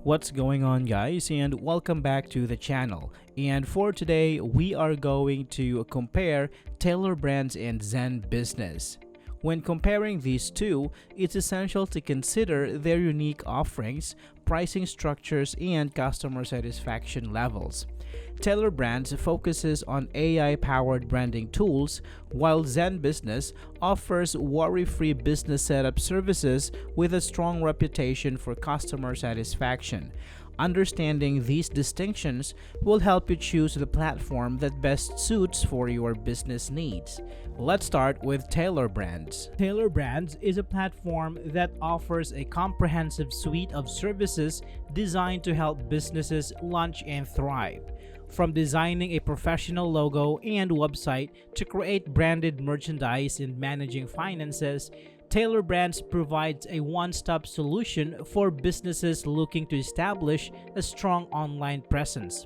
What's going on, guys, and welcome back to the channel. And for today, we are going to compare Tailor Brands and ZenBusiness. When comparing these two, it's essential to consider their unique offerings, pricing structures, and customer satisfaction levels. Tailor Brands focuses on AI-powered branding tools, while ZenBusiness offers worry-free business setup services with a strong reputation for customer satisfaction. Understanding these distinctions will help you choose the platform that best suits for your business needs. Let's start with Tailor Brands. Tailor Brands is a platform that offers a comprehensive suite of services designed to help businesses launch and thrive. From designing a professional logo and website to create branded merchandise and managing finances, Tailor Brands provides a one-stop solution for businesses looking to establish a strong online presence.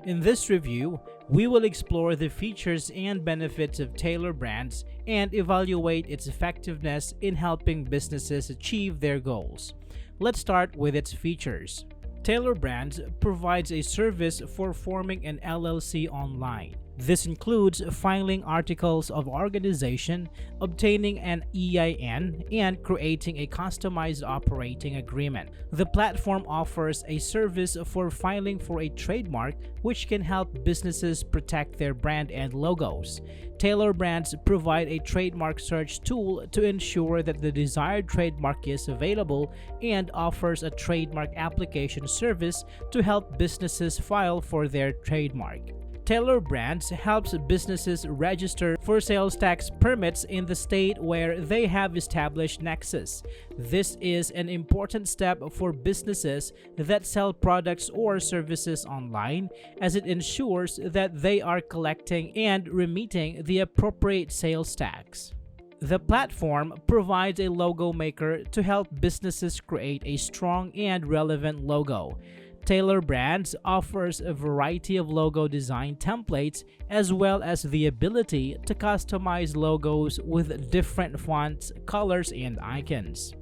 In this review, we will explore the features and benefits of Tailor Brands and evaluate its effectiveness in helping businesses achieve their goals. Let's start with its features. Tailor Brands provides a service for forming an LLC online. This includes filing articles of organization, obtaining an EIN, and creating a customized operating agreement. The platform offers a service for filing for a trademark, which can help businesses protect their brand and logos. Tailor Brands provide a trademark search tool to ensure that the desired trademark is available and offers a trademark application service to help businesses file for their trademark. Tailor Brands helps businesses register for sales tax permits in the state where they have established nexus. This is an important step for businesses that sell products or services online, as it ensures that they are collecting and remitting the appropriate sales tax. The platform provides a logo maker to help businesses create a strong and relevant logo. Tailor Brands offers a variety of logo design templates as well as the ability to customize logos with different fonts, colors, and icons.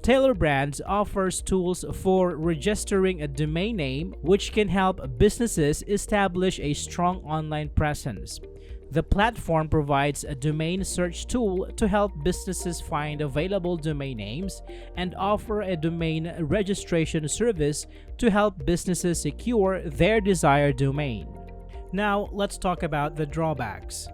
Tailor Brands offers tools for registering a domain name, which can help businesses establish a strong online presence. The platform provides a domain search tool to help businesses find available domain names and offer a domain registration service to help businesses secure their desired domain. Now, let's talk about the drawbacks.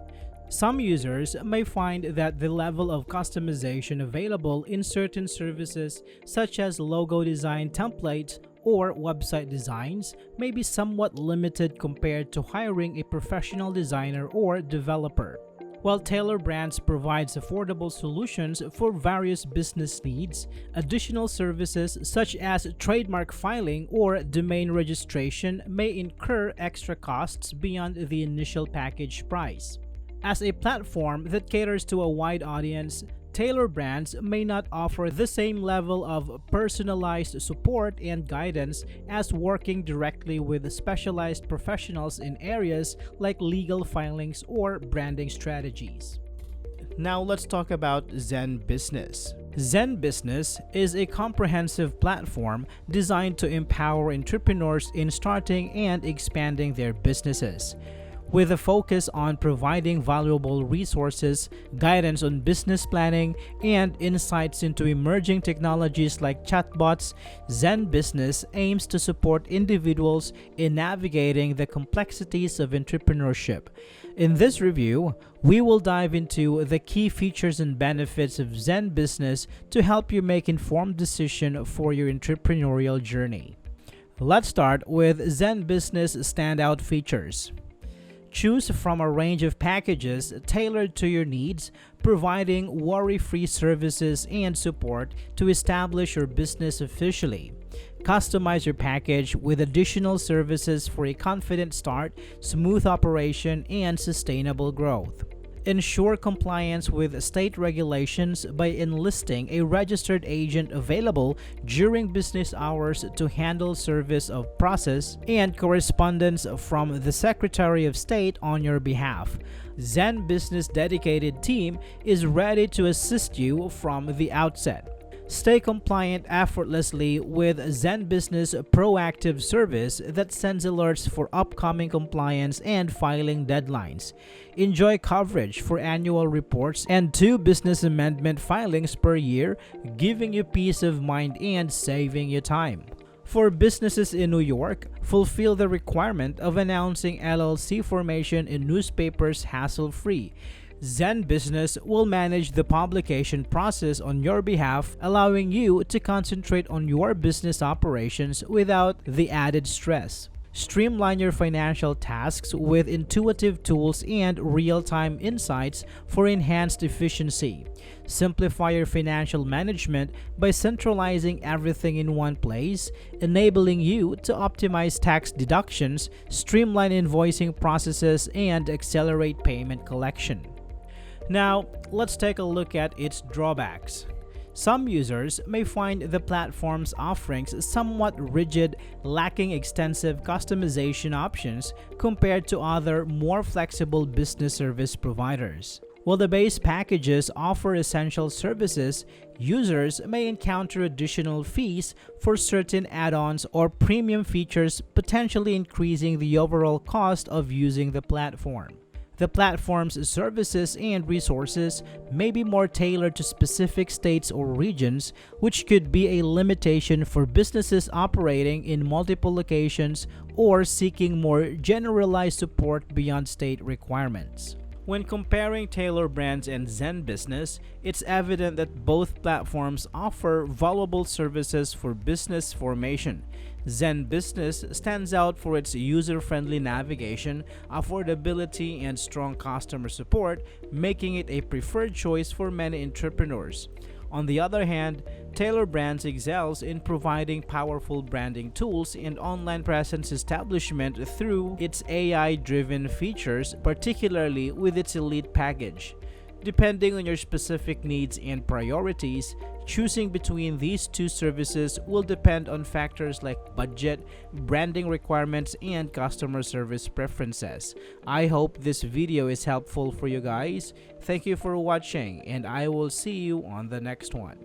Some users may find that the level of customization available in certain services, such as logo design templates or website designs, may be somewhat limited compared to hiring a professional designer or developer. While Tailor Brands provides affordable solutions for various business needs, additional services such as trademark filing or domain registration may incur extra costs beyond the initial package price. As a platform that caters to a wide audience, Tailor Brands may not offer the same level of personalized support and guidance as working directly with specialized professionals in areas like legal filings or branding strategies. Now let's talk about ZenBusiness. ZenBusiness is a comprehensive platform designed to empower entrepreneurs in starting and expanding their businesses. With a focus on providing valuable resources, guidance on business planning, and insights into emerging technologies like chatbots, ZenBusiness aims to support individuals in navigating the complexities of entrepreneurship. In this review, we will dive into the key features and benefits of ZenBusiness to help you make informed decisions for your entrepreneurial journey. Let's start with ZenBusiness standout features. Choose from a range of packages tailored to your needs, providing worry-free services and support to establish your business officially. Customize your package with additional services for a confident start, smooth operation, and sustainable growth. Ensure compliance with state regulations by enlisting a registered agent available during business hours to handle service of process and correspondence from the Secretary of State on your behalf. ZenBusiness dedicated team is ready to assist you from the outset. Stay compliant effortlessly with ZenBusiness proactive service that sends alerts for upcoming compliance and filing deadlines. Enjoy coverage for annual reports and 2 business amendment filings per year, giving you peace of mind and saving you time. For businesses in New York, fulfill the requirement of announcing LLC formation in newspapers hassle-free. ZenBusiness will manage the publication process on your behalf, allowing you to concentrate on your business operations without the added stress. Streamline your financial tasks with intuitive tools and real-time insights for enhanced efficiency. Simplify your financial management by centralizing everything in one place, enabling you to optimize tax deductions, streamline invoicing processes, and accelerate payment collection. Now, let's take a look at its drawbacks. Some users may find the platform's offerings somewhat rigid, lacking extensive customization options compared to other more flexible business service providers. While the base packages offer essential services, users may encounter additional fees for certain add-ons or premium features, potentially increasing the overall cost of using the platform. The platform's services and resources may be more tailored to specific states or regions, which could be a limitation for businesses operating in multiple locations or seeking more generalized support beyond state requirements. When comparing Tailor Brands and ZenBusiness, it's evident that both platforms offer valuable services for business formation. ZenBusiness stands out for its user-friendly navigation, affordability, and strong customer support, making it a preferred choice for many entrepreneurs. On the other hand, Tailor Brands excels in providing powerful branding tools and online presence establishment through its AI-driven features, particularly with its Elite package. Depending on your specific needs and priorities, choosing between these two services will depend on factors like budget, branding requirements, and customer service preferences. I hope this video is helpful for you guys. Thank you for watching, and I will see you on the next one.